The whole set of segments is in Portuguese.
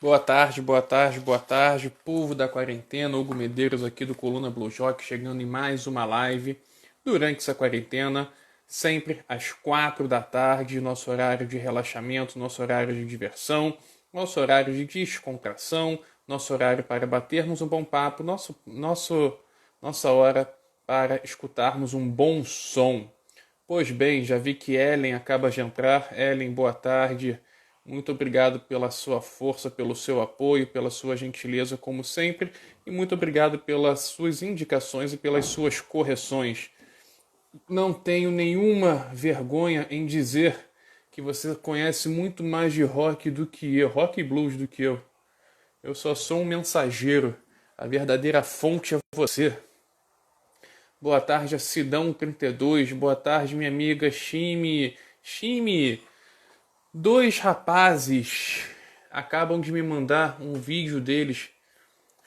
Boa tarde, boa tarde, boa tarde, povo da quarentena. Hugo Medeiros aqui do Coluna Blue Jockey, chegando em mais uma live durante essa quarentena, sempre às 4 da tarde, nosso horário de relaxamento, nosso horário de diversão, nosso horário de descontração, nosso horário para batermos um bom papo, nossa hora para escutarmos um bom som. Pois bem, já vi que Ellen acaba de entrar. Ellen, boa tarde. Muito obrigado pela sua força, pelo seu apoio, pela sua gentileza, como sempre, e muito obrigado pelas suas indicações e pelas suas correções. Não tenho nenhuma vergonha em dizer que você conhece muito mais de rock do que eu, rock e blues do que eu. Eu só sou um mensageiro. A verdadeira fonte é você. Boa tarde a Sidão32. Boa tarde, minha amiga Shimi. Shimi, dois rapazes acabam de me mandar um vídeo deles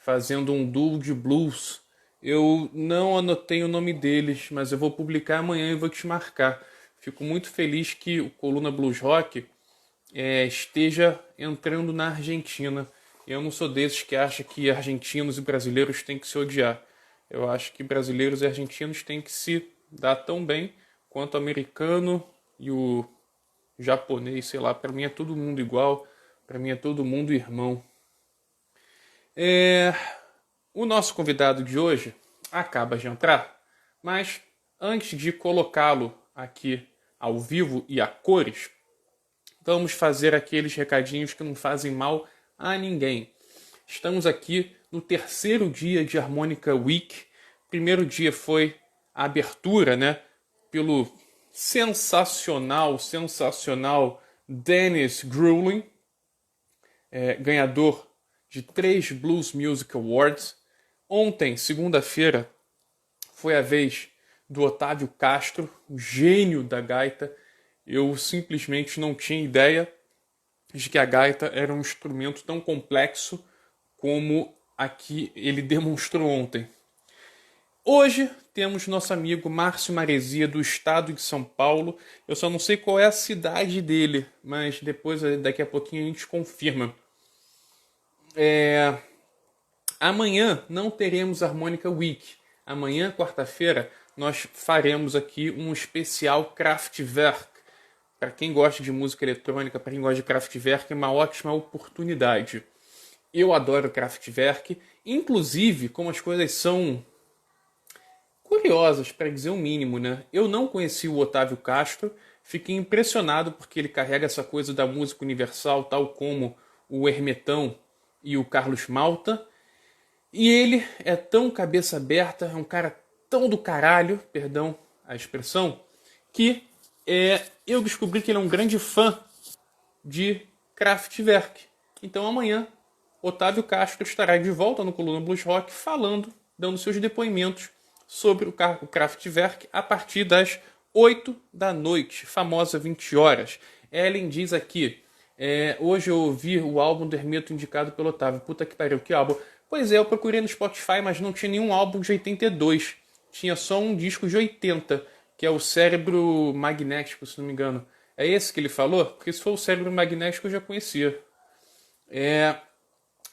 fazendo um duo de blues. Eu não anotei o nome deles, mas eu vou publicar amanhã e vou te marcar. Fico muito feliz que o Coluna Blues Rock esteja entrando na Argentina. Eu não sou desses que acha que argentinos e brasileiros têm que se odiar. Eu acho que brasileiros e argentinos têm que se dar tão bem quanto o americano e o japonês, sei lá. Para mim é todo mundo igual. Para mim é todo mundo irmão. É, O nosso convidado de hoje acaba de entrar, mas antes de colocá-lo aqui ao vivo e a cores, vamos fazer aqueles recadinhos que não fazem mal a ninguém. Estamos aqui no terceiro dia de Harmonica Week. Primeiro dia foi a abertura, né? Pelo sensacional Dennis Grewling, ganhador de 3 Blues Music Awards. Ontem, segunda-feira, foi a vez do Otávio Castro, o gênio da gaita. Eu simplesmente não tinha ideia de que a gaita era um instrumento tão complexo como aqui ele demonstrou ontem. Hoje temos nosso amigo Márcio Maresia, do estado de São Paulo. Eu só não sei qual é a cidade dele, mas depois, daqui a pouquinho, a gente confirma. Amanhã não teremos Harmonica Week. Amanhã, quarta-feira, nós faremos aqui um especial Kraftwerk. Para quem gosta de música eletrônica, para quem gosta de Kraftwerk, é uma ótima oportunidade. Eu adoro Kraftwerk, inclusive como as coisas são curiosas, para dizer o mínimo, né? Eu não conheci o Otávio Castro, fiquei impressionado porque ele carrega essa coisa da música universal, tal como o Hermetão e o Carlos Malta. E ele é tão cabeça aberta, é um cara tão do caralho, perdão a expressão, que eu descobri que ele é um grande fã de Kraftwerk. Então amanhã, Otávio Castro estará de volta no Coluna Blues Rock falando, dando seus depoimentos sobre o Kraftwerk a partir das 8 da noite, famosa 20 horas. Ellen diz aqui, hoje eu ouvi o álbum do Hermeto indicado pelo Otávio. Puta que pariu, que álbum. Pois é, eu procurei no Spotify, mas não tinha nenhum álbum de 82. Tinha só um disco de 80, que é o Cérebro Magnético, se não me engano. É esse que ele falou? Porque se for o Cérebro Magnético eu já conhecia.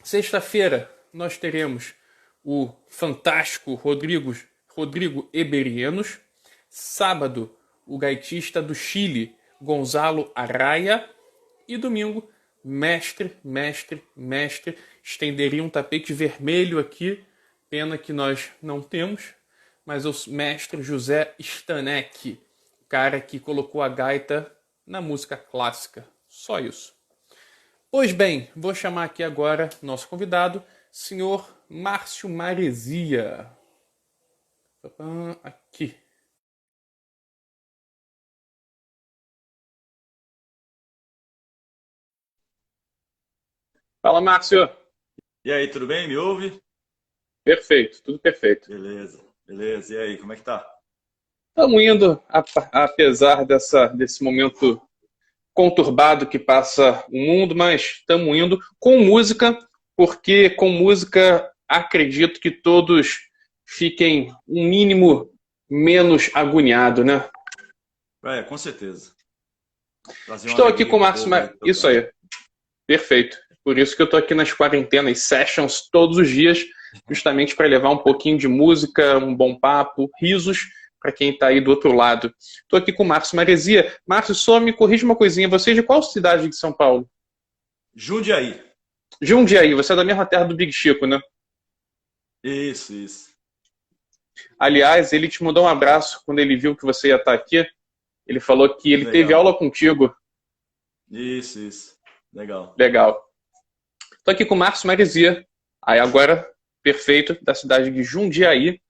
Sexta-feira nós teremos o fantástico Rodrigo Eberienos. Sábado, o gaitista do Chile, Gonzalo Arraia. E domingo, mestre. Estenderia um tapete vermelho aqui. Pena que nós não temos. Mas o mestre José Stanek, cara que colocou a gaita na música clássica. Só isso. Pois bem, vou chamar aqui agora nosso convidado, senhor Márcio Maresia. Aqui. Fala, Márcio. E aí, tudo bem? Me ouve? Perfeito, tudo perfeito. Beleza, beleza. E aí, como é que tá? Estamos indo, apesar desse momento conturbado que passa o mundo, mas estamos indo com música, porque com música acredito que todos fiquem um mínimo menos agoniado, né? Com certeza. Trazer uma Estou aqui com alegria o pro Márcio. povo aí Isso tocando. aí, perfeito. Por isso que eu tô aqui nas quarentenas sessions todos os dias, justamente para levar um pouquinho de música, um bom papo, risos para quem está aí do outro lado. Tô aqui com o Márcio Maresia. Márcio, só me corrija uma coisinha. Você é de qual cidade de São Paulo? Jundiaí. Jundiaí. Você é da mesma terra do Big Chico, né? Isso, isso. Aliás, ele te mandou um abraço quando ele viu que você ia estar aqui. Ele falou que ele teve Legal. aula contigo. Isso, isso. Legal. Legal. Estou aqui com o Márcio Maresia, aí agora, perfeito, da cidade de Jundiaí.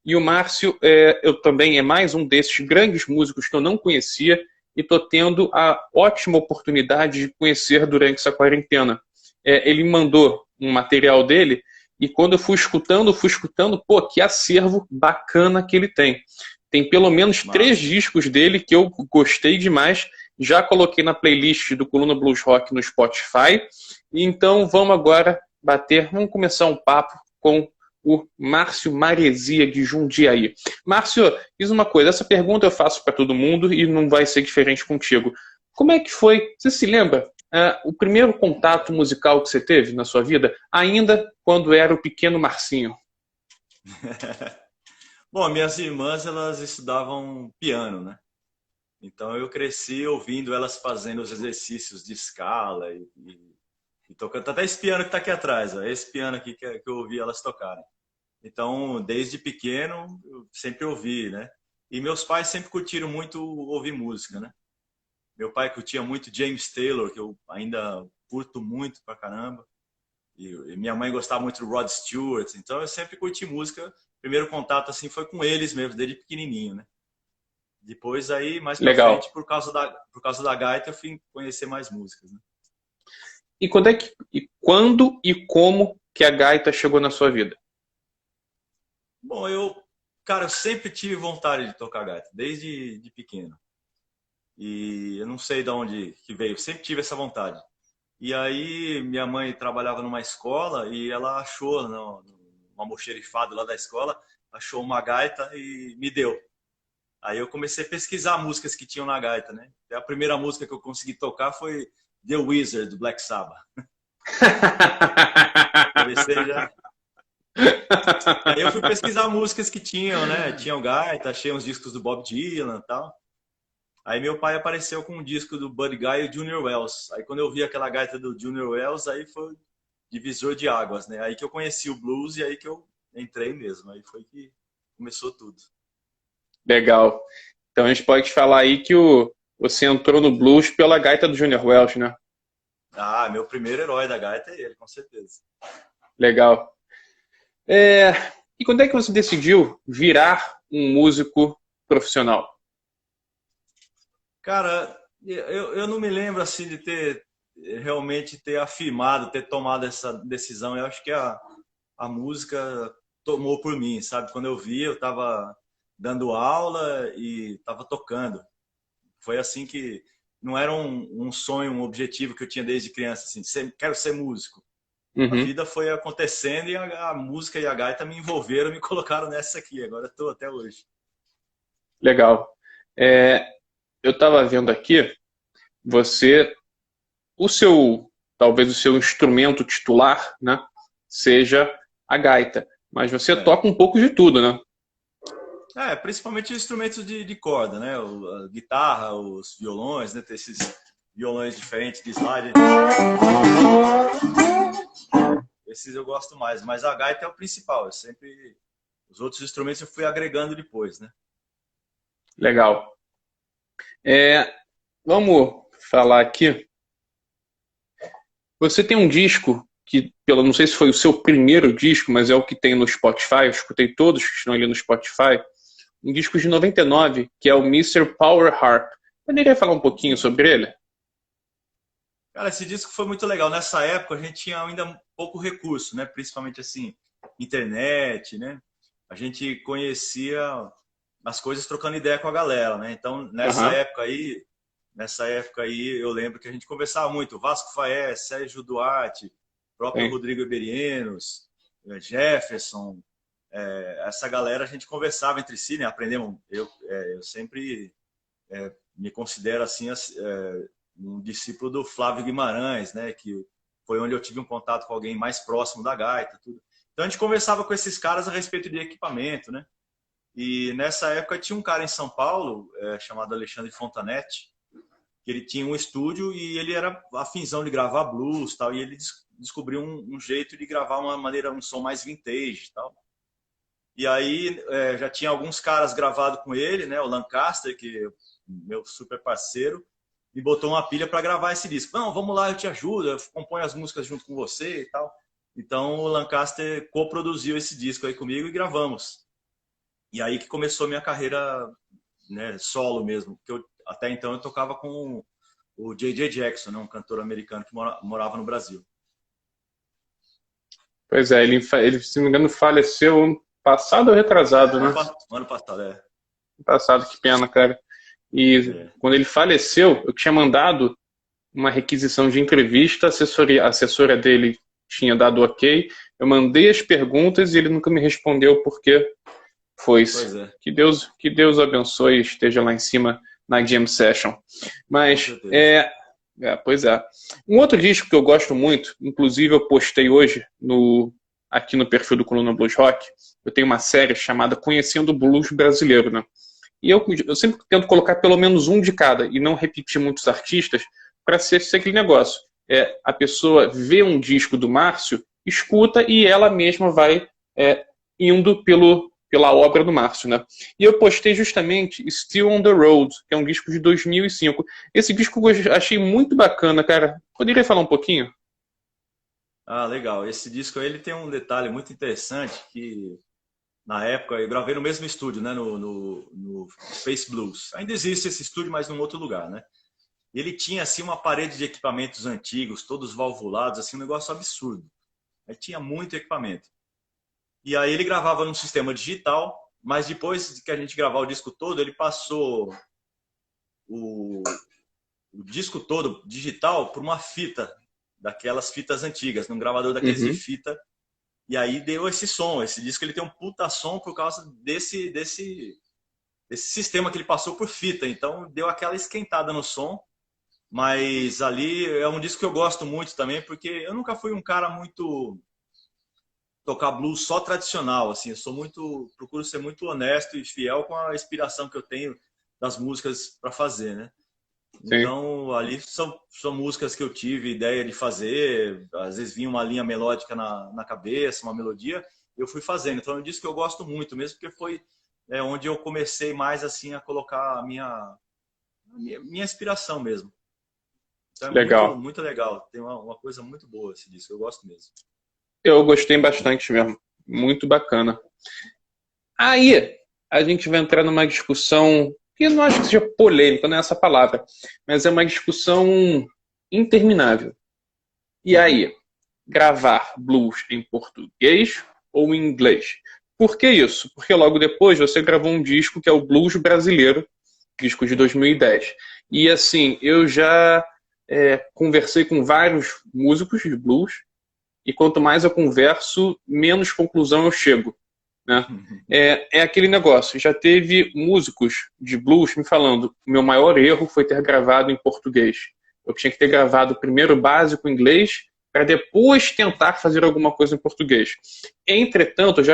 E o Márcio eu também é mais um desses grandes músicos que eu não conhecia e estou tendo a ótima oportunidade de conhecer durante essa quarentena. Ele mandou um material dele e quando eu fui escutando, pô, que acervo bacana que ele tem. Tem pelo menos 3 Massa. discos dele que eu gostei demais. Já coloquei na playlist do Coluna Blues Rock no Spotify. Então vamos começar um papo com o Márcio Maresia de Jundiaí. Márcio, diz uma coisa, essa pergunta eu faço para todo mundo e não vai ser diferente contigo. Como é que foi, você se lembra, o primeiro contato musical que você teve na sua vida, ainda quando era o pequeno Marcinho? Bom, minhas irmãs, elas estudavam piano, né? Então eu cresci ouvindo elas fazendo os exercícios de escala e tocando. Até esse piano que está aqui atrás, ó, esse piano aqui que eu ouvi elas tocarem. Então, desde pequeno, eu sempre ouvi, né? E meus pais sempre curtiram muito ouvir música, né? Meu pai curtia muito James Taylor, que eu ainda curto muito pra caramba. E minha mãe gostava muito do Rod Stewart. Então, eu sempre curti música. Primeiro contato, assim, foi com eles mesmo, desde pequenininho, né? Depois, aí, mais pra Legal. frente, por causa da gaita, eu fui conhecer mais músicas, né? Quando e como que a gaita chegou na sua vida? Bom, cara, eu sempre tive vontade de tocar gaita, desde de pequeno. E eu não sei de onde que veio, sempre tive essa vontade. E aí minha mãe trabalhava numa escola e ela achou, no almoxerifado lá da escola, achou uma gaita e me deu. Aí eu comecei a pesquisar músicas que tinham na gaita, né? E a primeira música que eu consegui tocar foi The Wizard, do Black Sabbath. Comecei já. Aí eu fui pesquisar músicas que tinham, né? Tinham gaita, achei uns discos do Bob Dylan e tal. Aí meu pai apareceu com um disco do Buddy Guy e o Junior Wells. Aí quando eu vi aquela gaita do Junior Wells, aí foi divisor de águas, né? Aí que eu conheci o blues e aí que eu entrei mesmo. Aí foi que começou tudo. Legal. Então a gente pode falar aí que você entrou no blues pela gaita do Junior Welch, né? Ah, meu primeiro herói da gaita é ele, com certeza. Legal. E quando é que você decidiu virar um músico profissional? Cara, eu não me lembro assim de ter realmente ter afirmado, ter tomado essa decisão. Eu acho que a música tomou por mim, sabe? Quando eu vi, eu estava dando aula e estava tocando. Foi assim que não era um sonho, um objetivo que eu tinha desde criança, assim, quero ser músico. A Uhum. vida foi acontecendo e a música e a gaita me envolveram, me colocaram nessa aqui. Agora estou até hoje. Legal. É, eu estava vendo aqui, você, talvez o seu instrumento titular, né, seja a gaita, mas você É. toca um pouco de tudo, né? Principalmente instrumentos de corda, né? A guitarra, os violões, né? Tem esses violões diferentes de slide. Esses eu gosto mais, mas a gaita é o principal. Os outros instrumentos eu fui agregando depois, né? Legal. É, vamos falar aqui. Você tem um disco que, não sei se foi o seu primeiro disco, mas é o que tem no Spotify. Eu escutei todos que estão ali no Spotify. Um disco de 99, que é o Mr. Power Harp. Poderia falar um pouquinho sobre ele? Cara, esse disco foi muito legal. Nessa época a gente tinha ainda pouco recurso, né? Principalmente assim, internet, né? A gente conhecia as coisas trocando ideia com a galera, né? Então, Aham. nessa época aí, eu lembro que a gente conversava muito. Vasco Faés, Sérgio Duarte, próprio Sim. Rodrigo Iberianos, Jefferson, essa galera a gente conversava entre si, né? Aprendemos. Eu sempre me considero assim um discípulo do Flávio Guimarães, né? Que foi onde eu tive um contato com alguém mais próximo da gaita, tudo. Então a gente conversava com esses caras a respeito de equipamento, né? E nessa época tinha um cara em São Paulo, chamado Alexandre Fontanetti, que ele tinha um estúdio e ele era afinzão de gravar blues, tal, e ele descobriu um jeito de gravar uma maneira, um som mais vintage, tal. E aí já tinha alguns caras gravados com ele, né? O Lancaster, que é meu super parceiro, me botou uma pilha para gravar esse disco. Não, vamos lá, eu te ajudo, eu componho as músicas junto com você e tal. Então o Lancaster coproduziu esse disco aí comigo e gravamos. E aí que começou a minha carreira, né, solo mesmo, porque até então eu tocava com o J.J. Jackson, né, um cantor americano que morava no Brasil. Pois é, ele, se não me engano, faleceu ano passado ou retrasado, né? Ano passado, Ano passado, que pena, cara. E quando ele faleceu, eu tinha mandado uma requisição de entrevista, a assessora dele tinha dado ok, eu mandei as perguntas e ele nunca me respondeu porque foi-se. Pois é. Que Deus abençoe e esteja lá em cima na Jam Session. Mas, pois é. Um outro disco que eu gosto muito, inclusive eu postei hoje aqui no perfil do Coluna Blues Rock, eu tenho uma série chamada Conhecendo o Blues Brasileiro, né? E eu sempre tento colocar pelo menos um de cada e não repetir muitos artistas para ser aquele negócio. A pessoa vê um disco do Márcio, escuta e ela mesma vai indo pela obra do Márcio, né? E eu postei justamente Still on the Road, que é um disco de 2005. Esse disco eu achei muito bacana, cara. Poderia falar um pouquinho? Ah, legal. Esse disco aí, ele tem um detalhe muito interessante que na época eu gravei no mesmo estúdio, né, no Space Blues. Ainda existe esse estúdio, mas num outro lugar, né? Ele tinha assim uma parede de equipamentos antigos, todos valvulados, assim um negócio absurdo. Aí tinha muito equipamento. E aí ele gravava num sistema digital, mas depois que a gente gravar o disco todo, ele passou o disco todo digital por uma fita, daquelas fitas antigas, num gravador daqueles de fita. E aí deu esse som. Esse disco ele tem um puta som por causa desse sistema que ele passou por fita. Então deu aquela esquentada no som. Mas ali é um disco que eu gosto muito também, porque eu nunca fui um cara muito tocar blues só tradicional, assim, procuro ser muito honesto e fiel com a inspiração que eu tenho das músicas para fazer, né? Sim. Então, ali são músicas que eu tive ideia de fazer, às vezes vinha uma linha melódica na cabeça, uma melodia, eu fui fazendo. Então, é um disco que eu gosto muito mesmo, porque foi onde eu comecei mais assim a colocar a minha inspiração mesmo. Então, é legal. muito, muito legal. Tem uma coisa muito boa esse disco, eu gosto mesmo. Eu gostei bastante mesmo. Muito bacana. Aí, a gente vai entrar numa discussão que eu não acho que seja polêmica, não é essa palavra, mas é uma discussão interminável. E aí, gravar blues em português ou em inglês? Por que isso? Porque logo depois você gravou um disco que é o Blues Brasileiro, disco de 2010. E assim, eu já conversei com vários músicos de blues, e quanto mais eu converso, menos conclusão eu chego. Né? É aquele negócio. Já teve músicos de blues me falando: o meu maior erro foi ter gravado em português. Eu tinha que ter gravado primeiro básico em inglês para depois tentar fazer alguma coisa em português. Entretanto, eu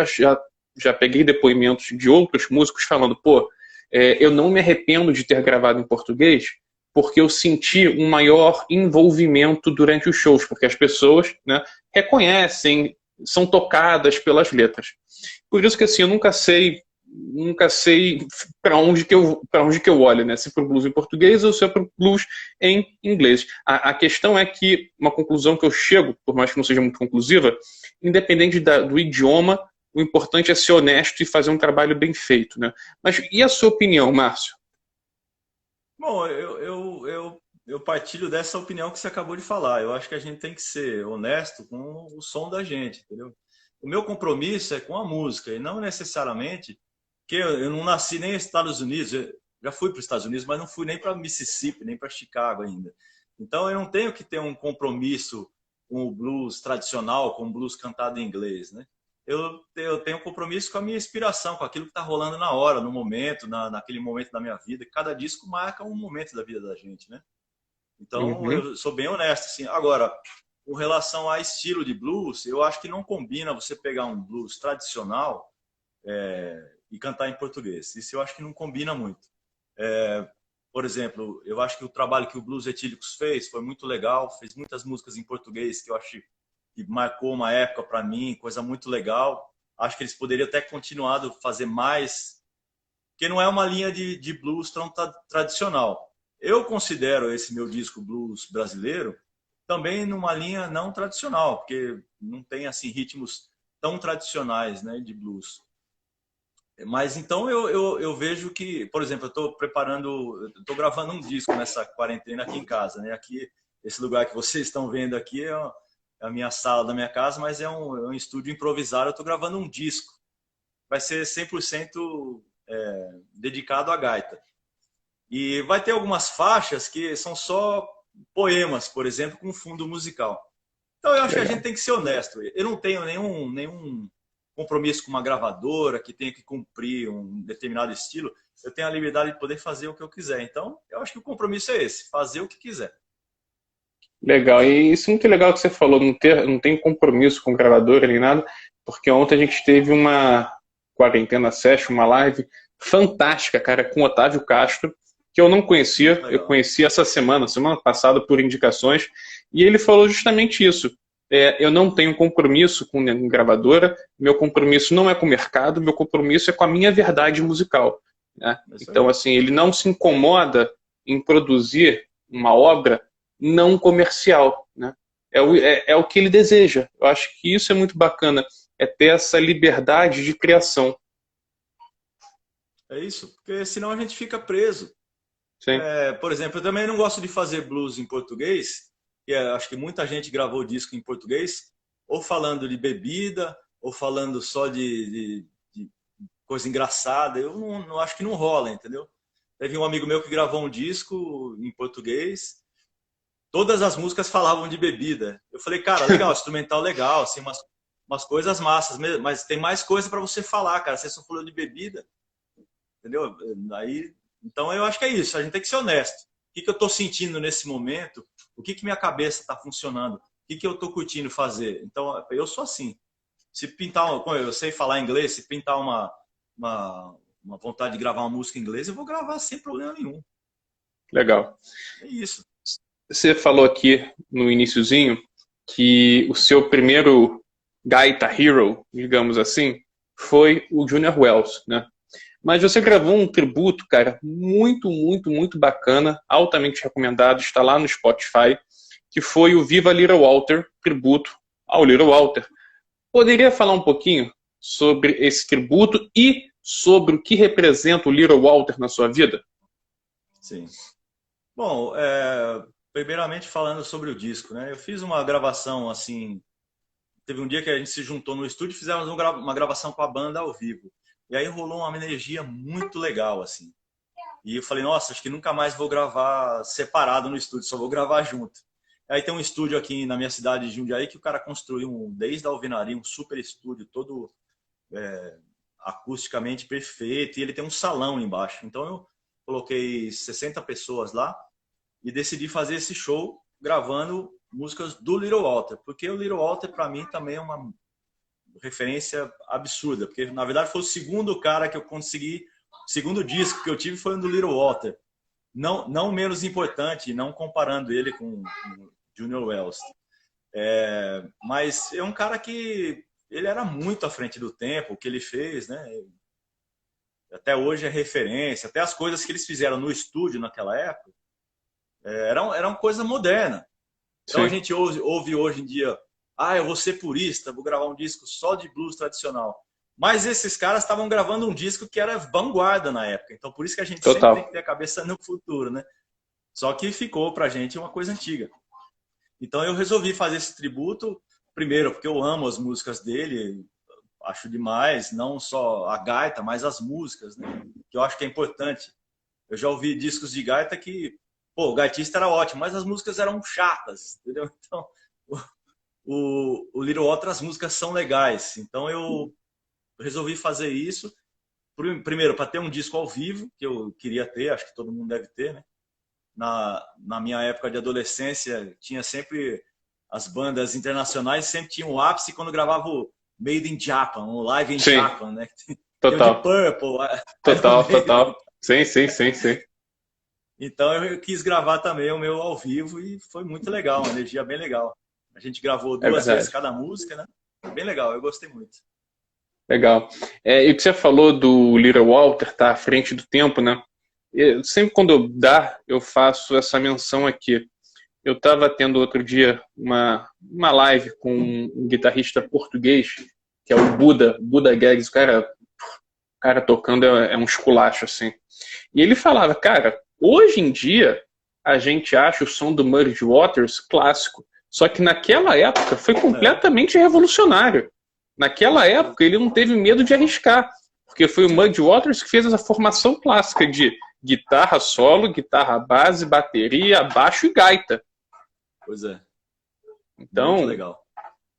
já peguei depoimentos de outros músicos falando: pô, eu não me arrependo de ter gravado em português porque eu senti um maior envolvimento durante os shows, porque as pessoas, né, reconhecem, são tocadas pelas letras. Por isso que assim, eu nunca sei para onde que eu olho, né? Se para o blues em português ou se é para o blues em inglês. A questão é que uma conclusão que eu chego, por mais que não seja muito conclusiva, independente do idioma, o importante é ser honesto e fazer um trabalho bem feito, né? Mas e a sua opinião, Márcio? Bom, eu partilho dessa opinião que você acabou de falar. Eu acho que a gente tem que ser honesto com o som da gente, entendeu? O meu compromisso é com a música e não necessariamente que eu não nasci nem nos Estados Unidos. Eu já fui para os Estados Unidos, mas não fui nem para Mississippi, nem para Chicago ainda. Então eu não tenho que ter um compromisso com o blues tradicional, com o blues cantado em inglês, né? Eu tenho um compromisso com a minha inspiração, com aquilo que está rolando na hora, no momento, naquele momento da minha vida. Cada disco marca um momento da vida da gente, né? Então, eu sou bem honesto, assim. Agora, com relação a estilo de blues, eu acho que não combina você pegar um blues tradicional e cantar em português. Isso eu acho que não combina muito. Por exemplo, eu acho que o trabalho que o Blues Etílicos fez foi muito legal, fez muitas músicas em português que eu acho que marcou uma época para mim, coisa muito legal. Acho que eles poderiam até continuado a fazer mais, porque não é uma linha de blues tão tradicional. Eu considero esse meu disco blues brasileiro também numa linha não tradicional, porque não tem assim ritmos tão tradicionais, né, de blues. Mas então eu vejo que, por exemplo, estou gravando um disco nessa quarentena aqui em casa, né? Aqui, esse lugar que vocês estão vendo aqui é a minha sala da minha casa, mas é um estúdio improvisado. Eu estou gravando um disco, vai ser 100% dedicado à gaita. E vai ter algumas faixas que são só poemas, por exemplo, com fundo musical. Então eu acho que a gente Legal. tem que ser honesto. Eu não tenho nenhum compromisso com uma gravadora que tenha que cumprir um determinado estilo. Eu tenho a liberdade de poder fazer o que eu quiser. Então, eu acho que o compromisso é esse, fazer o que quiser. Legal. E isso é muito legal que você falou, não tem compromisso com gravadora nem nada, porque ontem a gente teve uma quarentena session, uma live fantástica, cara, com Otávio Castro, que eu não conhecia, eu Legal. conheci essa semana passada por indicações, e ele falou justamente isso. Eu não tenho compromisso com gravadora, meu compromisso não é com o mercado, meu compromisso é com a minha verdade musical, né? É isso Então, aí. assim, ele não se incomoda em produzir uma obra não comercial, né? É o que ele deseja. Eu acho que isso é muito bacana, é ter essa liberdade de criação. É isso, porque senão a gente fica preso. Sim. Por exemplo, eu também não gosto de fazer blues em português, acho que muita gente gravou disco em português, ou falando de bebida, ou falando só de coisa engraçada. Eu não acho que não rola, entendeu? Teve um amigo meu que gravou um disco em português, todas as músicas falavam de bebida. Eu falei, cara, legal, instrumental legal, assim, umas coisas massas, mas tem mais coisa para você falar, cara. Você só falou de bebida, entendeu? Aí, então eu acho que é isso, a gente tem que ser honesto. O que eu estou sentindo nesse momento? O que minha cabeça está funcionando? O que eu estou curtindo fazer? Então, eu sou assim. Se pintar, eu sei falar inglês, se pintar uma, uma vontade de gravar uma música em inglês, eu vou gravar sem problema nenhum. Legal. É isso. Você falou aqui no iniciozinho que o seu primeiro gaita hero, digamos assim, foi o Junior Wells, né? Mas você gravou um tributo, cara, muito, muito, muito bacana, altamente recomendado, está lá no Spotify, que foi o Viva Little Walter, tributo ao Little Walter. Poderia falar um pouquinho sobre esse tributo e sobre o que representa o Little Walter na sua vida? Sim. Bom, primeiramente falando sobre o disco, né? Eu fiz uma gravação assim. Teve um dia que a gente se juntou no estúdio e fizemos uma gravação com a banda ao vivo. E aí rolou uma energia muito legal, assim. E eu falei, nossa, acho que nunca mais vou gravar separado no estúdio, só vou gravar junto. Aí tem um estúdio aqui na minha cidade de Jundiaí que o cara construiu desde a alvenaria, um super estúdio, todo acusticamente perfeito, e ele tem um salão embaixo. Então eu coloquei 60 pessoas lá e decidi fazer esse show gravando músicas do Little Walter, porque o Little Walter para mim também é uma referência absurda, porque na verdade foi o segundo cara que eu consegui, o segundo disco que eu tive foi o do Little Walter. Não menos importante, não comparando ele com Junior Wells. Mas é um cara que ele era muito à frente do tempo, o que ele fez, né? Até hoje é referência, até as coisas que eles fizeram no estúdio naquela época eram coisa moderna. Então a Sim, gente ouve hoje em dia, eu vou ser purista, vou gravar um disco só de blues tradicional. Mas esses caras estavam gravando um disco que era vanguarda na época. Então por isso que a gente sempre tem que total. ter a cabeça no futuro, né? Só que ficou pra gente uma coisa antiga. Então eu resolvi fazer esse tributo, primeiro porque eu amo as músicas dele, acho demais, não só a gaita, mas as músicas, né? Que eu acho que é importante. Eu já ouvi discos de gaita que, pô, o gaitista era ótimo, mas as músicas eram chatas, entendeu? Então, o Little Walter, as músicas são legais. Então eu resolvi fazer isso, primeiro, para ter um disco ao vivo, que eu queria ter, acho que todo mundo deve ter, né? Na minha época de adolescência, tinha sempre as bandas internacionais sempre tinham o ápice quando gravava o Made in Japan, o Live in Sim, Japan, né? Tem o total. de Purple, Total, Iron Maiden. total. Sim, sim, sim, sim. Então eu quis gravar também o meu ao vivo e foi muito legal, uma energia bem legal. A gente gravou É 2 vezes verdade. cada música, né? Bem legal, eu gostei muito. Legal. E o que você falou do Little Walter tá à frente do tempo, né? Sempre quando eu faço essa menção aqui. Eu estava tendo outro dia uma live com um guitarrista português, que é o Buda Gags. O cara tocando é um esculacho, assim. E ele falava, cara, hoje em dia a gente acha o som do Muddy Waters clássico. Só que naquela época foi É, completamente revolucionário. com Naquela certeza. época ele não teve medo de arriscar, porque foi o Muddy Waters que fez essa formação clássica de guitarra solo, guitarra base, bateria, baixo e gaita. Pois é, muito Então, legal.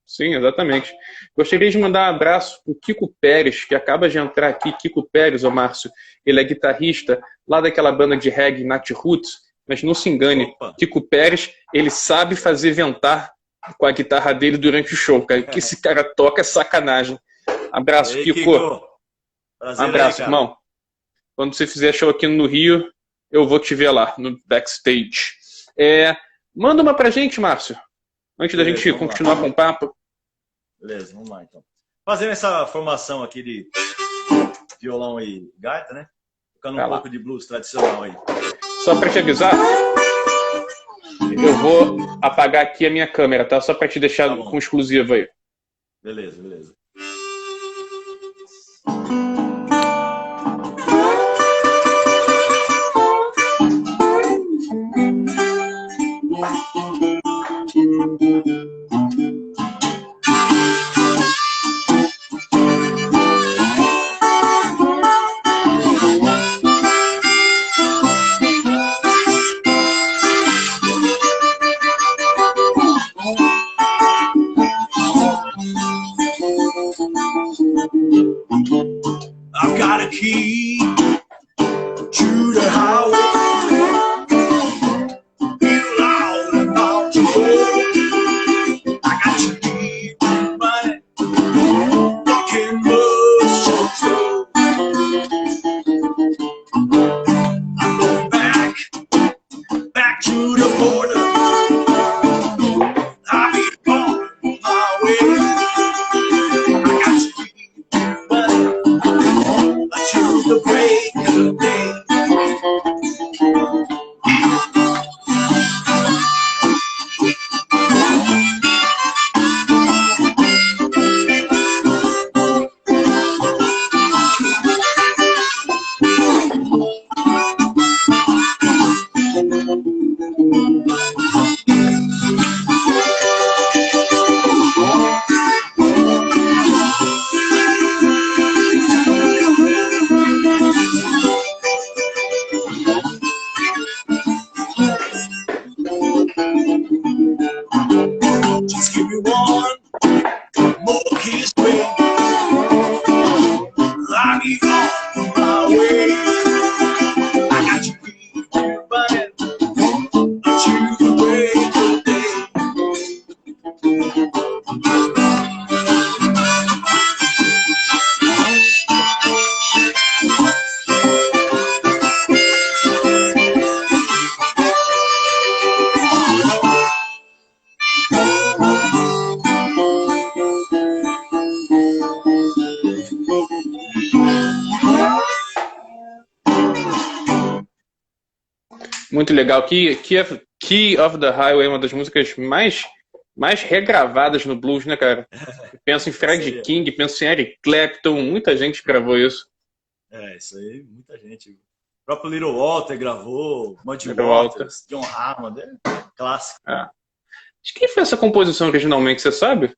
sim, exatamente. Gostaria de mandar um abraço para o Kiko Pérez, que acaba de entrar aqui. Kiko Pérez, ô Márcio, ele é guitarrista lá daquela banda de reggae Nat Roots, mas não se engane, Opa! Kiko Pérez, ele sabe fazer ventar com a guitarra dele durante o show, cara. O que esse cara toca é sacanagem. E Abraço, aí, Kiko. Kiko? Um Prazer aí, abraço, cara. irmão. Quando você fizer show aqui no Rio, eu vou te ver lá, no backstage. Manda uma pra gente, Márcio, antes da Beleza, gente vamos lá. continuar com o papo. Beleza, vamos lá então. Fazendo essa formação aqui de violão e gaita, né? Tocando Vai um lá. pouco de blues tradicional aí. Só para te avisar, eu vou apagar aqui a minha câmera, tá? Só para te deixar Tá bom. com exclusivo aí. Beleza, beleza. I've got a key to the highway. You loud about to go. I got to keep running, walking much so slow. I'm going back to the border. I'll be on my way. I got to keep running until the break of day. Just give me one more kiss, baby. I'll be on my way. I got to keep running until the break of day. Muito legal. Key of the Highway é uma das músicas mais regravadas no blues, né, cara? Penso em Fred Isso aí, King, penso em Eric Clapton, muita gente gravou isso. isso aí, muita gente. O próprio Little Walter gravou, Muddy Little Walter. Waters, John Hammond, clássico. De quem foi essa composição originalmente, você sabe?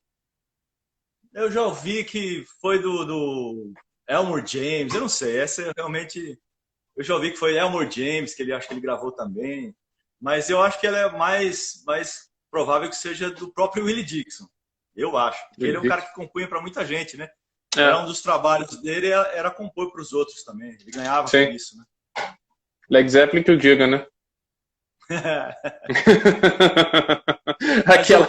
Eu já ouvi que foi do Elmore James, eu não sei, essa realmente. Eu já ouvi que foi Elmore James, que ele acho que ele gravou também, mas eu acho que ela é mais provável que seja do próprio Willie Dixon. Eu acho, porque ele é um cara que compunha para muita gente, né? Era um dos trabalhos dele, era compor para os outros também. Ele ganhava com isso, né? Led Zeppelin que eu diga, né? Aquela...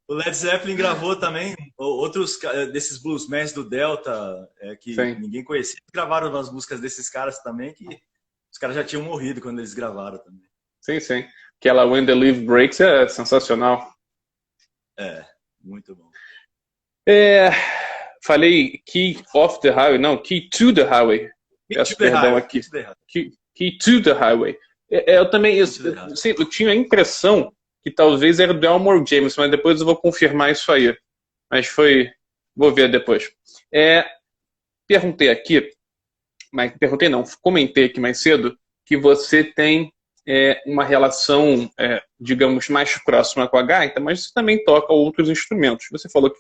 O Led Zeppelin gravou também outros desses bluesmen do Delta, que Sim. ninguém conhecia. Gravaram as músicas desses caras também, que os caras já tinham morrido quando eles gravaram também. Sim, sim. Aquela When the Leaf Breaks é sensacional. Muito bom. Falei Key of the Highway, não, Key to the Highway. Peço perdão aqui. Key to the Highway. Eu também eu tinha a impressão que talvez era do Elmore James, mas depois eu vou confirmar isso aí. Mas vou ver depois. Perguntei aqui, mas perguntei não, comentei aqui mais cedo que você tem uma relação, digamos, mais próxima com a gaita, mas você também toca outros instrumentos. Você falou que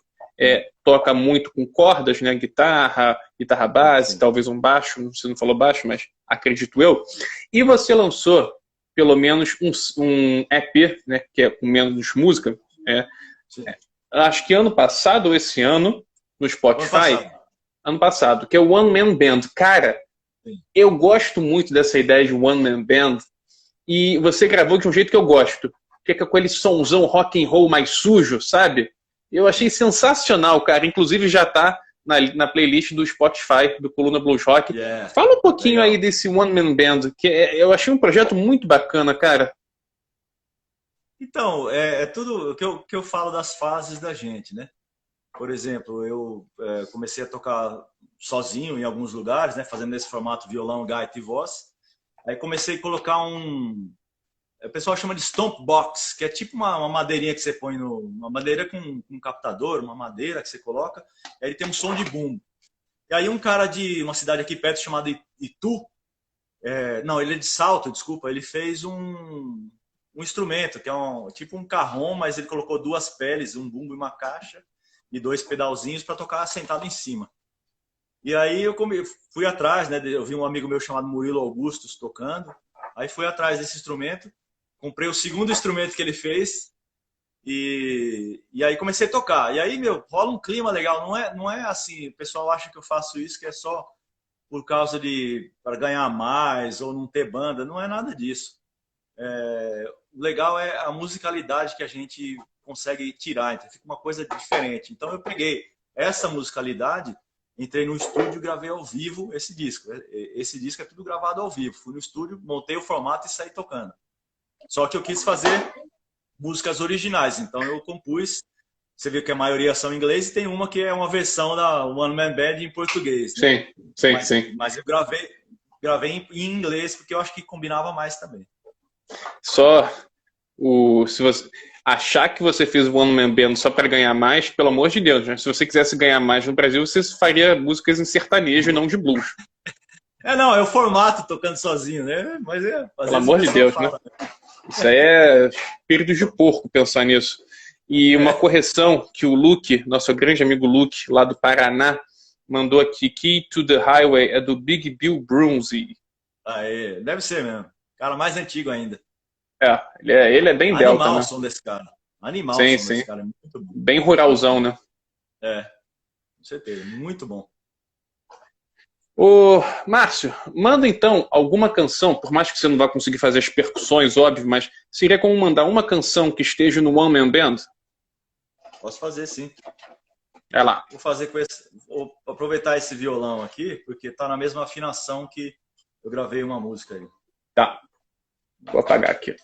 toca muito com cordas, né? Guitarra base, talvez um baixo, você não falou baixo, mas acredito eu. E você lançou pelo menos um EP, né? Que é com menos música. Acho que ano passado ou esse ano, no Spotify. Ano passado, que é o One Man Band. Cara, eu gosto muito dessa ideia de One Man Band. E você gravou de um jeito que eu gosto. Que é com aquele sonzão rock and roll mais sujo, sabe? Eu achei sensacional, cara. Inclusive já tá na playlist do Spotify, do Coluna Blues Rock. Fala um pouquinho aí desse One Man Band, que eu achei um projeto muito bacana, cara. Então, tudo que eu falo das fases da gente, né? Por exemplo, eu comecei a tocar sozinho em alguns lugares, né? Fazendo esse formato violão, gaita e voz. Aí comecei a colocar o pessoal chama de stomp box, que é tipo uma madeirinha que você põe uma madeira com um captador, uma madeira que você coloca, e aí tem um som de bumbo. E aí um cara de uma cidade aqui perto chamada Itu, não, ele é de Salto, desculpa, ele fez um instrumento, que é tipo um carrom, mas ele colocou duas peles, um bumbo e uma caixa, e dois pedalzinhos para tocar sentado em cima. E aí eu fui atrás, né? Eu vi um amigo meu chamado Murilo Augustus tocando, aí fui atrás desse instrumento, comprei o segundo instrumento que ele fez e aí comecei a tocar. E aí, rola um clima legal. Não é assim, o pessoal acha que eu faço isso que é só por causa para ganhar mais ou não ter banda. Não é nada disso. O legal é a musicalidade que a gente consegue tirar. Então fica uma coisa diferente. Então eu peguei essa musicalidade, entrei no estúdio e gravei ao vivo esse disco. Esse disco é tudo gravado ao vivo. Fui no estúdio, montei o formato e saí tocando. Só que eu quis fazer músicas originais, então eu compus. Você viu que a maioria são em inglês e tem uma que é uma versão da One Man Band em português. Né? Sim. Mas eu gravei em inglês porque eu acho que combinava mais também. Se você achar que você fez o One Man Band só para ganhar mais, pelo amor de Deus, né? Se você quisesse ganhar mais no Brasil, você faria músicas em sertanejo e não de blues. Não, é o formato tocando sozinho, né? Mas pelo amor de Deus, né? Isso aí é espírito de porco pensar nisso. E uma correção que o Luke, nosso grande amigo Luke, lá do Paraná, mandou aqui. Key to the Highway é do Big Bill Brunsey. Deve ser mesmo. Cara mais antigo ainda. Ele é bem delta, né? Animal o som desse cara. Animal o som desse cara. É muito bom. Bem ruralzão, né? Com certeza. Muito bom. Ô, Márcio, manda então alguma canção, por mais que você não vá conseguir fazer as percussões, óbvio, mas seria como mandar uma canção que esteja no One Man Band? Posso fazer, sim. É lá. Vou aproveitar esse violão aqui, porque tá na mesma afinação que eu gravei uma música aí. Tá. Vou apagar aqui.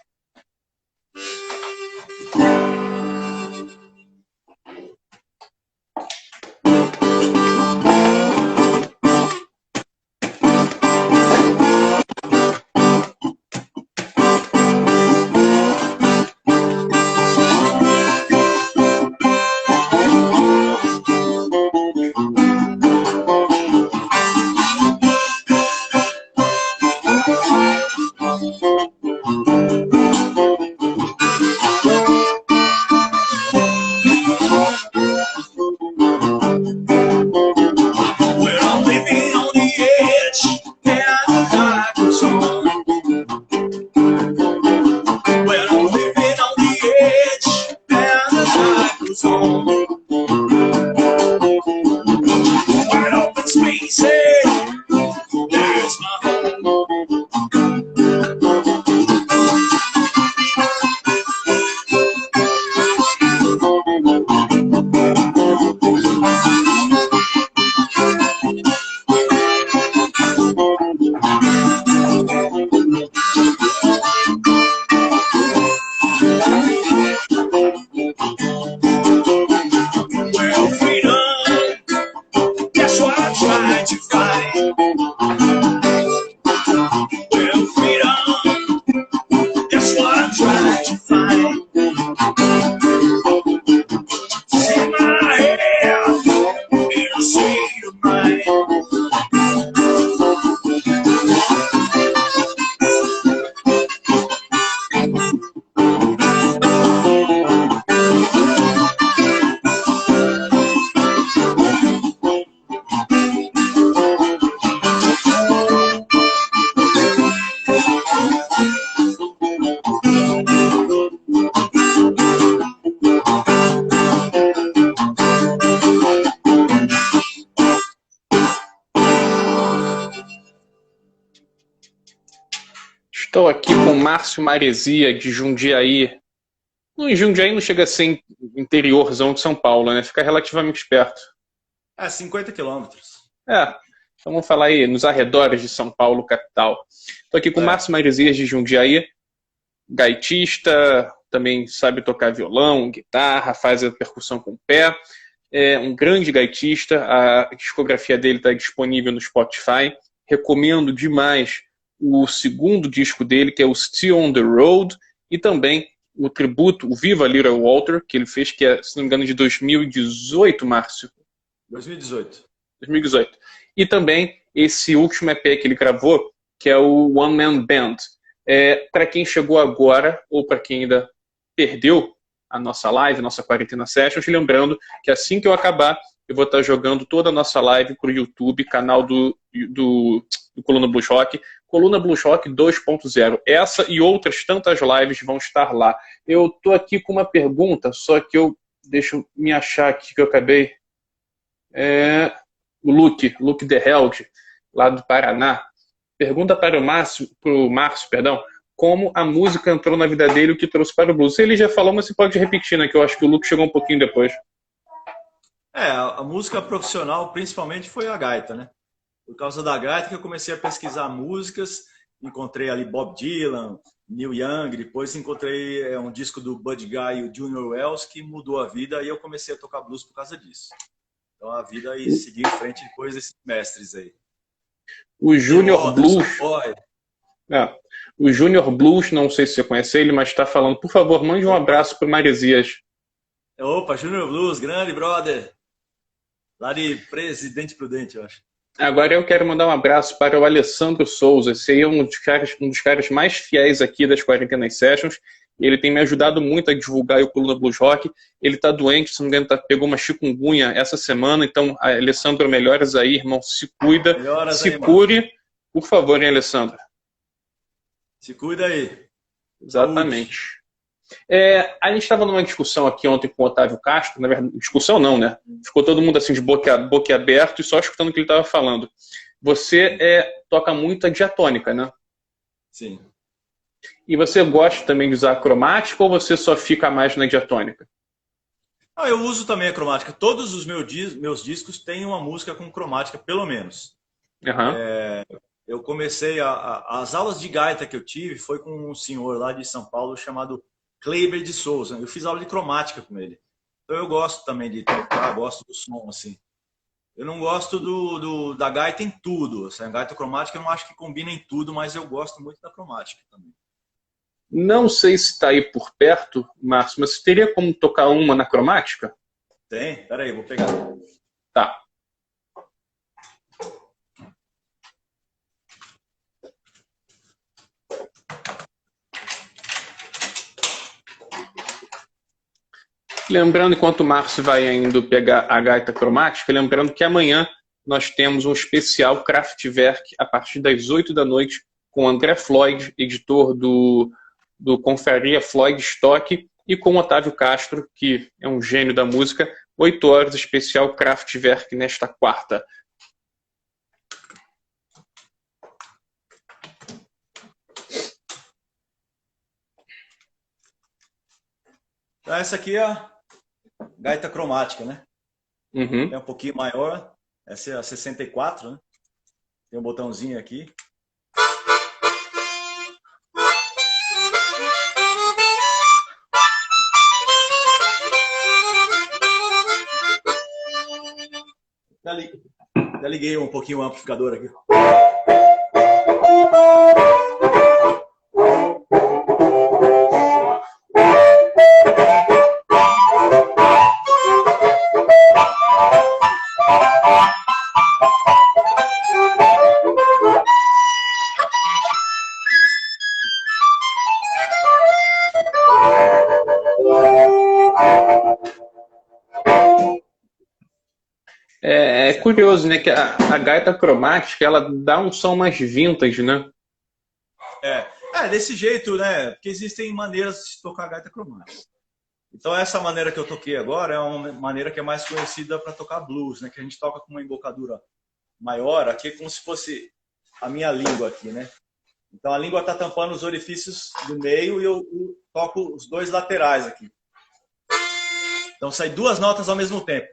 Estou aqui com o Márcio Maresia, de Jundiaí. Em Jundiaí não chega a ser interiorzão de São Paulo, né? Fica relativamente perto. 50 quilômetros. Então vamos falar aí nos arredores de São Paulo, capital. Estou aqui com o Márcio Maresia, de Jundiaí, gaitista, também sabe tocar violão, guitarra, faz a percussão com o pé. É um grande gaitista, a discografia dele está disponível no Spotify. Recomendo demais o segundo disco dele, que é o Still on the Road, e também o tributo, o Viva Little Walter, que ele fez, que é, se não me engano, de 2018, Márcio? 2018. 2018. E também esse último EP que ele gravou, que é o One Man Band. Para quem chegou agora, ou para quem ainda perdeu a nossa live, nossa Quarentena Sessions, lembrando que assim que eu acabar, eu vou estar jogando toda a nossa live para o YouTube, canal do Coluna Blues Rock, Coluna Blues Rock 2.0. Essa e outras tantas lives vão estar lá. Eu tô aqui com uma pergunta, só que deixa eu me achar aqui que eu acabei. O Luke The Held, lá do Paraná, pergunta para o Márcio, perdão, como a música entrou na vida dele, o que trouxe para o blues. Ele já falou, mas você pode repetir, né? Que eu acho que o Luke chegou um pouquinho depois. A música profissional, principalmente, foi a gaita, né? Por causa da gaita que eu comecei a pesquisar músicas, encontrei ali Bob Dylan, Neil Young, depois encontrei um disco do Buddy Guy e o Junior Wells que mudou a vida e eu comecei a tocar blues por causa disso. Então a vida aí seguiu em frente depois desses mestres aí. O Junior Blues. O Junior Blues, não sei se você conhece ele, mas está falando, por favor, mande um abraço para o Maresias. Opa, Junior Blues, grande brother. Lá de Presidente Prudente, eu acho. Agora eu quero mandar um abraço para o Alessandro Souza. Esse aí é um dos caras mais fiéis aqui das Quarentena Sessions. Ele tem me ajudado muito a divulgar o Coluna Blues Rock. Ele está doente, se não me engano, pegou uma chikungunya essa semana. Então, Alessandro, melhoras aí, irmão. Se cuida, se cure. Mano. Por favor, hein, Alessandro? Se cuida aí. Exatamente. A gente estava numa discussão aqui ontem com o Otávio Castro, na verdade, discussão não, né? Ficou todo mundo assim de boca aberto e só escutando o que ele estava falando. Você toca muito a diatônica, né? Sim. E você gosta também de usar a cromática ou você só fica mais na diatônica? Eu uso também a cromática. Todos os meus discos têm uma música com cromática, pelo menos. Uhum. Eu comecei, as aulas de gaita que eu tive foi com um senhor lá de São Paulo chamado Kleiber de Souza. Eu fiz aula de cromática com ele. Então eu gosto também de tocar, gosto do som, assim. Eu não gosto da gaita em tudo. Assim, a gaita cromática eu não acho que combina em tudo, mas eu gosto muito da cromática também. Não sei se está aí por perto, Márcio, mas você teria como tocar uma na cromática? Tem? Peraí, vou pegar. Tá. Lembrando, enquanto o Márcio vai indo pegar a gaita cromática, lembrando que amanhã nós temos um especial Kraftwerk a partir das 8 da noite com o André Floyd, editor do Confraria Floyd Stock, e com o Otávio Castro, que é um gênio da música, 8 horas, especial Kraftwerk nesta quarta. Então, essa aqui é a gaita cromática, né? Uhum. É um pouquinho maior. Essa é a 64, né? Tem um botãozinho aqui. Já liguei um pouquinho o amplificador aqui. É curioso, né, que a gaita cromática, ela dá um som mais vintage, né? Desse jeito, né? Porque existem maneiras de tocar gaita cromática. Então essa maneira que eu toquei agora é uma maneira que é mais conhecida para tocar blues, né? Que a gente toca com uma embocadura maior, aqui é como se fosse a minha língua aqui, né? Então a língua está tampando os orifícios do meio e eu toco os dois laterais aqui. Então sai duas notas ao mesmo tempo.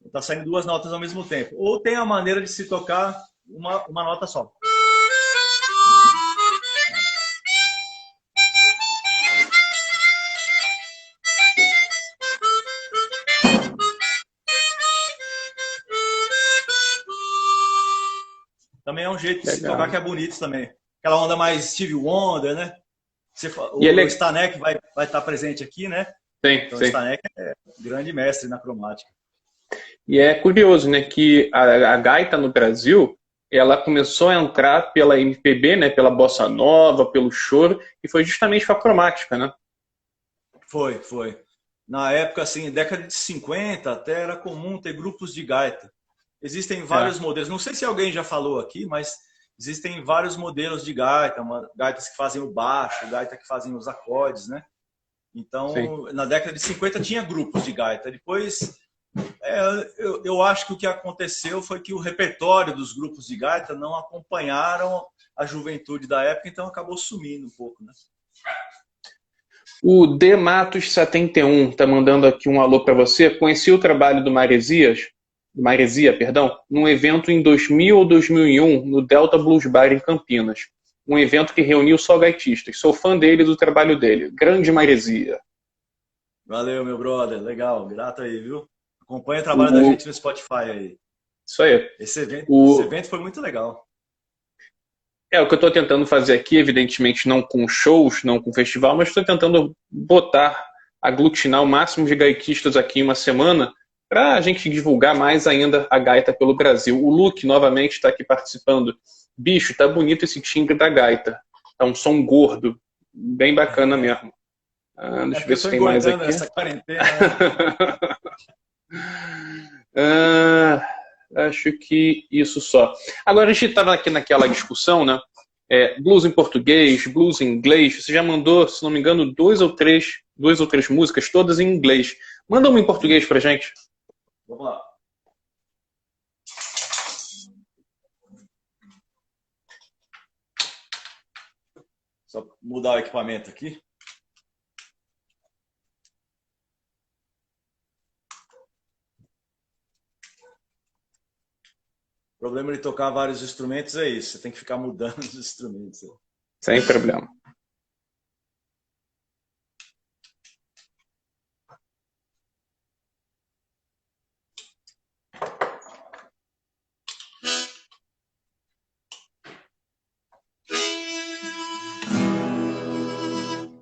Está saindo duas notas ao mesmo tempo. Ou tem a maneira de se tocar uma nota só. Também é um jeito de se tocar que é bonito também. Aquela onda mais Stevie Wonder, né? O Stanek vai estar presente aqui, né? Sim, então sim. O Stanek é grande mestre na cromática. E é curioso, né, que a gaita no Brasil, ela começou a entrar pela MPB, né, pela bossa nova, pelo choro, e foi justamente com a cromática, né? Foi. Na época, assim, década de 50, até era comum ter grupos de gaita. Existem vários modelos. Não sei se alguém já falou aqui, mas existem vários modelos de gaita. Gaitas que fazem o baixo, gaita que fazem os acordes, né? Então, sim, na década de 50 tinha grupos de gaita. Depois, eu acho que o que aconteceu foi que o repertório dos grupos de gaita não acompanharam a juventude da época, então acabou sumindo um pouco, né? O D Matos 71 está mandando aqui um alô para você. Conheci o trabalho do Maresia, num evento em 2000 ou 2001 no Delta Blues Bar em Campinas. Um evento que reuniu só gaitistas. Sou fã dele e do trabalho dele. Grande Maresia. Valeu, meu brother. Legal. Grato aí, viu? Acompanha o trabalho da gente no Spotify aí. Isso aí. Esse evento foi muito legal. O que eu estou tentando fazer aqui, evidentemente não com shows, não com festival, mas estou tentando aglutinar o máximo de gaitistas aqui em uma semana para a gente divulgar mais ainda a gaita pelo Brasil. O Luke, novamente, está aqui participando. Bicho, tá bonito esse timbre da gaita. Tá um som gordo. Bem bacana mesmo. Deixa eu ver se tem mais aqui. Essa quarentena. Acho que isso só. Agora, a gente estava aqui naquela discussão, né? Blues em português, blues em inglês. Você já mandou, se não me engano, duas ou três músicas, todas em inglês. Manda uma em português pra gente. Vamos lá. Só mudar o equipamento aqui. O problema de tocar vários instrumentos é isso. Você tem que ficar mudando os instrumentos. Sem problema.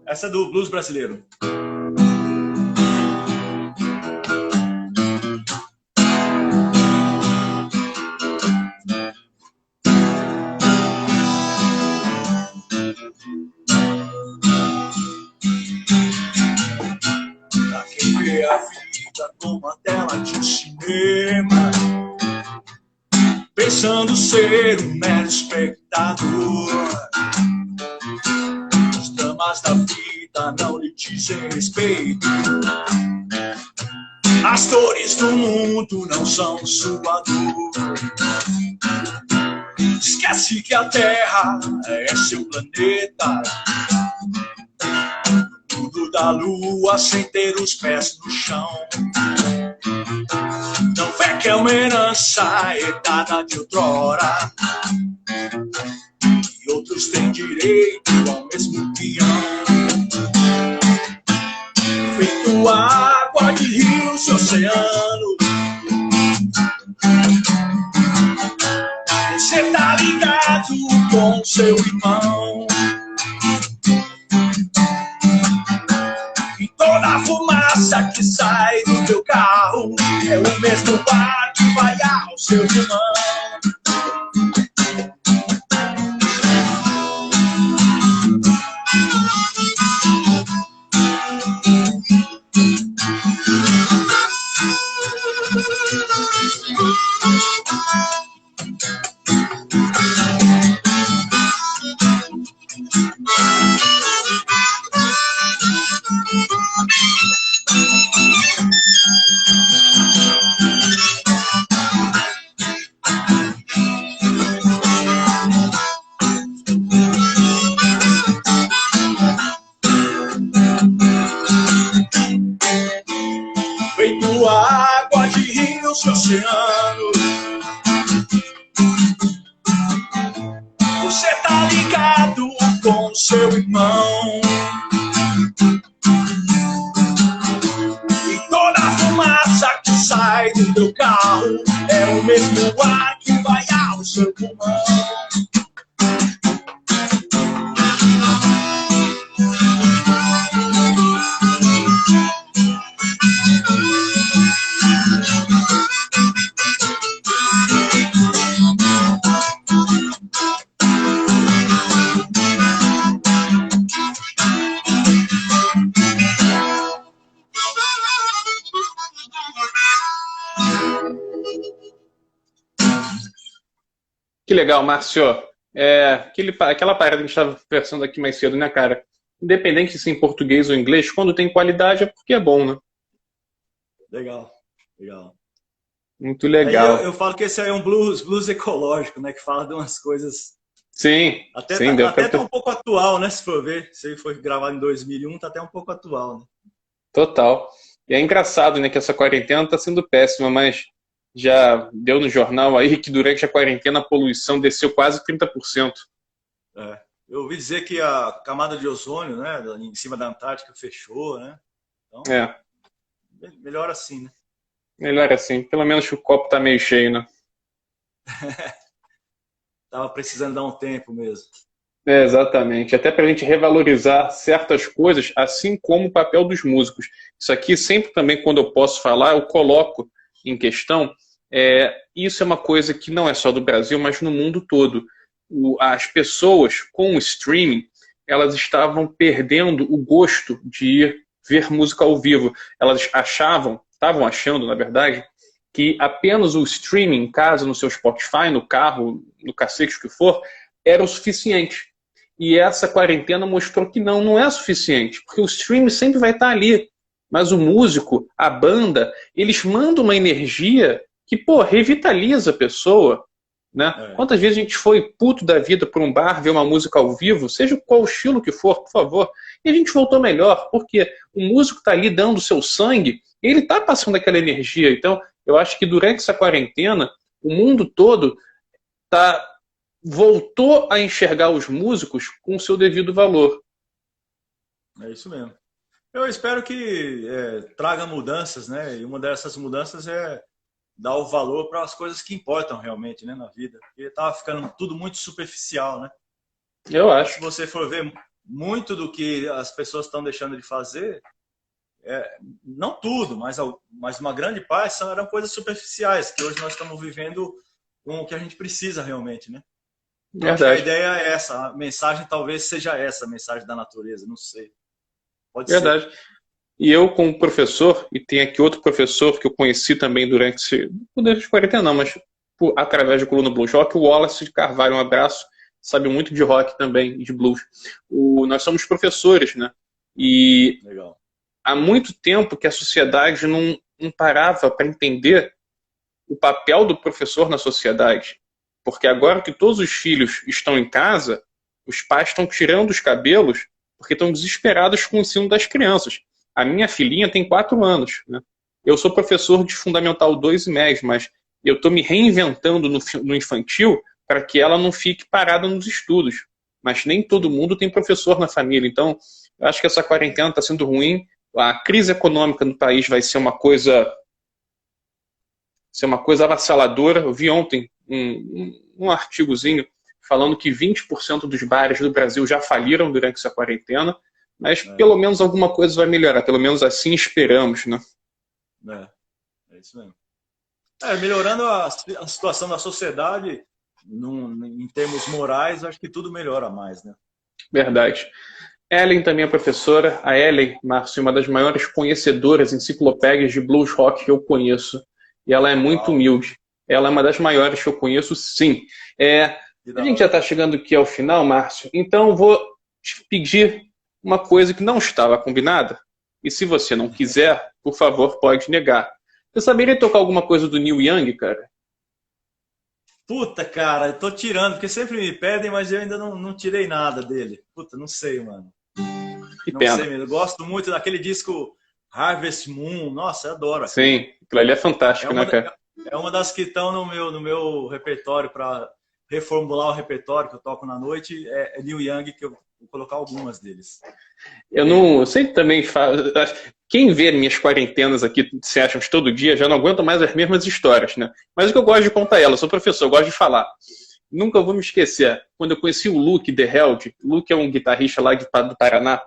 Essa é do blues brasileiro. Pra quem vê a vida como uma tela de um cinema, pensando ser um mero espectador, os dramas da vida não lhe dizem respeito, as dores do mundo não são sua dor. Esquece que a Terra é seu planeta, tudo da lua sem ter os pés no chão. Não vê que é uma herança herdada de outrora, e outros têm direito ao mesmo peão. Feito água de rios e oceanos, você tá ligado com seu irmão. E toda a fumaça que sai do teu carro é o mesmo ar que vai ao seu irmão. mares e oceanos. Você tá ligado com seu irmão. E toda a fumaça que sai do teu carro é o mesmo ar que vai ao seu pulmão. Que legal, Márcio. Aquela parada que a gente estava conversando aqui mais cedo, né, cara? Independente se em português ou inglês, quando tem qualidade é porque é bom, né? Legal, legal. Muito legal. Eu falo que esse aí é um blues ecológico, né? Que fala de umas coisas... Sim, Até, sim, até tá um pouco atual, né? Se for ver. Se ele foi gravado em 2001, tá até um pouco atual, né? Total. E é engraçado, né, que essa quarentena está sendo péssima, mas já deu no jornal aí que durante a quarentena a poluição desceu quase 30%. É. Eu ouvi dizer que a camada de ozônio, né, em cima da Antártica fechou, né? Então, melhor assim, né? Melhor assim. Pelo menos o copo tá meio cheio, né? Tava precisando dar um tempo mesmo. Exatamente. Até para a gente revalorizar certas coisas, assim como o papel dos músicos. Isso aqui sempre também, quando eu posso falar, eu coloco em questão. Isso é uma coisa que não é só do Brasil, mas no mundo todo. As pessoas com o streaming, elas estavam perdendo o gosto de ir ver música ao vivo. Elas estavam achando, na verdade, que apenas o streaming em casa, no seu Spotify, no carro, no cacete que for, era o suficiente. E essa quarentena mostrou que não é suficiente, porque o streaming sempre vai estar ali. Mas o músico, a banda, eles mandam uma energia que, pô, revitaliza a pessoa, né? Quantas vezes a gente foi puto da vida por um bar, ver uma música ao vivo, seja qual estilo que for, por favor, e a gente voltou melhor, porque o músico está ali dando o seu sangue, e ele está passando aquela energia. Então, eu acho que durante essa quarentena, o mundo todo voltou a enxergar os músicos com o seu devido valor. É isso mesmo. Eu espero que traga mudanças, né? E uma dessas mudanças é dar o valor para as coisas que importam realmente, né, na vida. Porque estava ficando tudo muito superficial, né? Eu acho. Se você for ver muito do que as pessoas estão deixando de fazer, não tudo, mas uma grande parte eram coisas superficiais, que hoje nós estamos vivendo com o que a gente precisa realmente, né? Então, acho que a ideia é essa, a mensagem talvez seja essa, a mensagem da natureza, não sei. Pode Verdade. ser. E eu, como professor, e tem aqui outro professor que eu conheci também durante a quarentena, não, mas através do Coluna Blues Rock, o Wallace de Carvalho, um abraço, sabe muito de rock também, de blues. Nós somos professores, né? E legal. Há muito tempo que a sociedade não parava para entender o papel do professor na sociedade. Porque agora que todos os filhos estão em casa, os pais estão tirando os cabelos porque estão desesperados com o ensino das crianças. A minha filhinha tem 4 anos. Né? Eu sou professor de Fundamental 2 e MES, mas eu estou me reinventando no infantil para que ela não fique parada nos estudos. Mas nem todo mundo tem professor na família. Então, eu acho que essa quarentena está sendo ruim. A crise econômica no país vai ser uma coisa avassaladora. Eu vi ontem um artigozinho falando que 20% dos bares do Brasil já faliram durante essa quarentena, mas pelo menos alguma coisa vai melhorar, pelo menos assim esperamos, né? É isso mesmo. Melhorando a situação da sociedade, em termos morais, acho que tudo melhora mais, né? Verdade. Ellen também é professora. A Ellen, Márcio, é uma das maiores conhecedoras enciclopédias de blues rock que eu conheço. E ela é muito humilde. Ela é uma das maiores que eu conheço, sim. A gente já está chegando aqui ao final, Márcio. Então, vou te pedir uma coisa que não estava combinada. E se você não quiser, por favor, pode negar. Você saberia tocar alguma coisa do Neil Young, cara? Puta, cara, eu tô tirando, porque sempre me pedem, mas eu ainda não tirei nada dele. Puta, não sei, mano. Que não pena. sei mesmo. Eu gosto muito daquele disco Harvest Moon. Nossa, eu adoro. Sim, aquilo ali é fantástico, né, cara? É uma das que estão no meu repertório para reformular o repertório que eu toco na noite. É Neil Young, que eu vou colocar algumas deles. Eu sempre também falo. Quem vê minhas quarentenas aqui, se acham de todo dia, já não aguenta mais as mesmas histórias, né? Mas o que eu gosto de contar elas, sou professor, eu gosto de falar. Nunca vou me esquecer, quando eu conheci o Luke The Held, o Luke é um guitarrista lá do Paraná,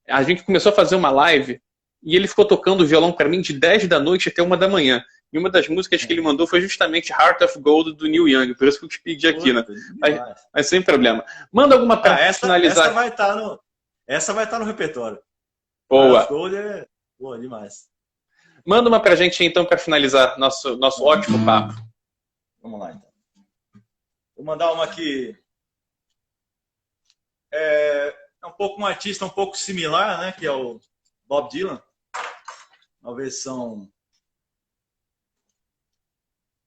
a gente começou a fazer uma live e ele ficou tocando o violão para mim de 10 da noite até 1 da manhã. E uma das músicas que ele mandou foi justamente Heart of Gold do Neil Young, por isso que eu te pedi aqui, né? Mas sem problema. Manda alguma para finalizar. Essa vai estar no repertório. Boa. Heart of Gold é boa demais. Manda uma pra gente então para finalizar nosso ótimo papo. Vamos lá então. Vou mandar uma que é um pouco um artista um pouco similar, né? Que é o Bob Dylan. Uma versão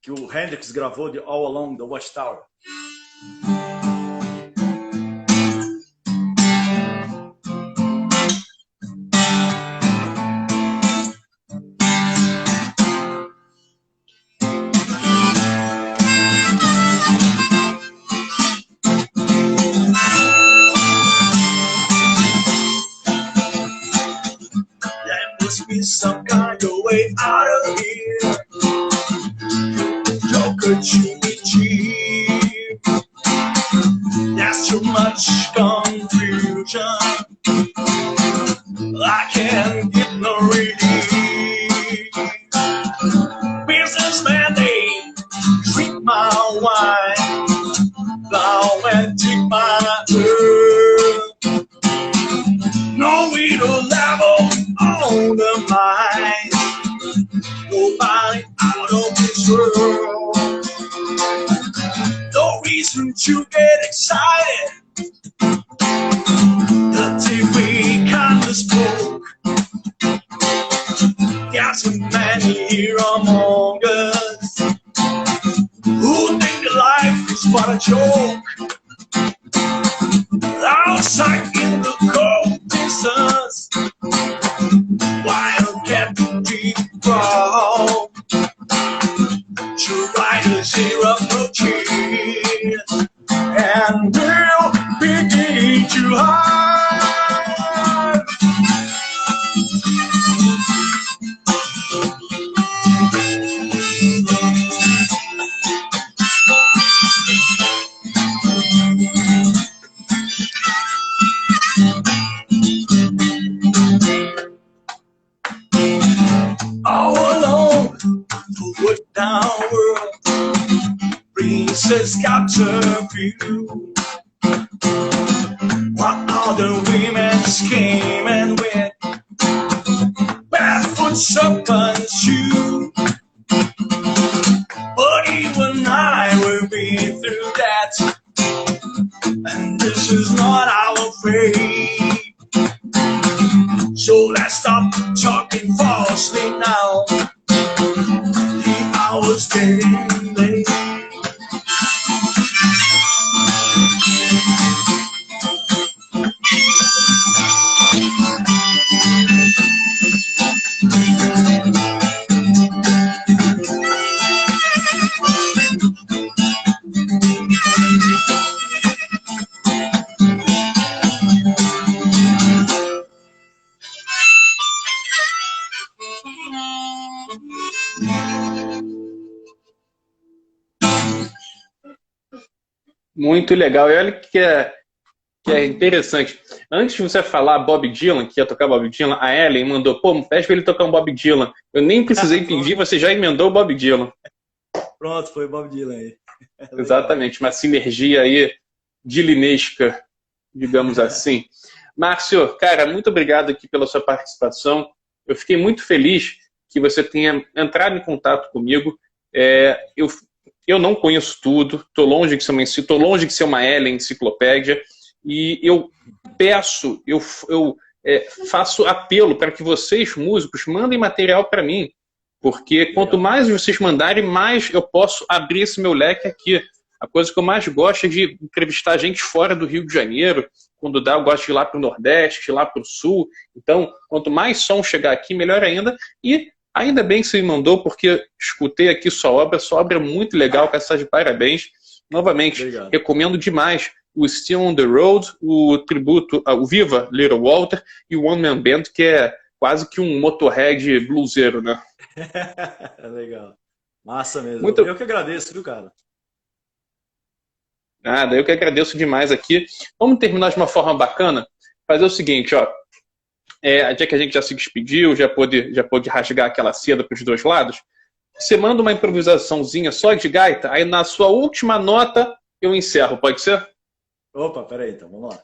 que o Hendrix gravou de All Along the Watchtower. Some kind of way out of here. Joker, Jimmy G. There's too much confusion. I can't get no relief. Businessman, they drink my wine. Thou and take my earth. No way to level on the mind. Nobody out of this world. No reason to get excited. The TV kind of spoke. Got so many here among us who think that life is but a joke. Outside in the cold distance, wild cat deep crawl. Two riders here approaching, and we'll begin to hide. All alone, the wood down world, princess got her view. While other women came and went, barefoot serpents shoe. But even I will be through that, and this is not our fate. So let's stop talking falsely now. The hour's getting late. Muito legal. E olha que é interessante. Antes de você falar Bob Dylan, que ia tocar Bob Dylan, a Ellen mandou, pô, pede pra ele tocar um Bob Dylan. Eu nem precisei pedir, você já emendou o Bob Dylan. Pronto, foi Bob Dylan aí. Exatamente, uma sinergia aí dylanesca, digamos assim. Márcio, cara, muito obrigado aqui pela sua participação. Eu fiquei muito feliz que você tenha entrado em contato comigo. Eu não conheço tudo, estou longe de ser uma Ellen enciclopédia, e eu peço, eu faço apelo para que vocês, músicos, mandem material para mim, porque quanto mais vocês mandarem, mais eu posso abrir esse meu leque aqui. A coisa que eu mais gosto é de entrevistar gente fora do Rio de Janeiro. Quando dá, eu gosto de ir lá para o Nordeste, ir lá para o Sul. Então, quanto mais som chegar aqui, melhor ainda. E Ainda bem que você me mandou, porque escutei aqui sua obra é muito legal, quero estar de parabéns. Novamente, Obrigado. recomendo demais o Still on the Road, o tributo, o Viva Little Walter e o One Man Band, que é quase que um Motorhead bluseiro, né? Legal. Massa mesmo. Muito Eu que agradeço, viu, cara? nada, eu que agradeço demais aqui. Vamos terminar de uma forma bacana? Fazer o seguinte, ó. Já que a gente já se despediu, já pôde rasgar aquela seda para os dois lados, você manda uma improvisaçãozinha só de gaita, aí na sua última nota eu encerro, pode ser? Opa, peraí, então, vamos lá.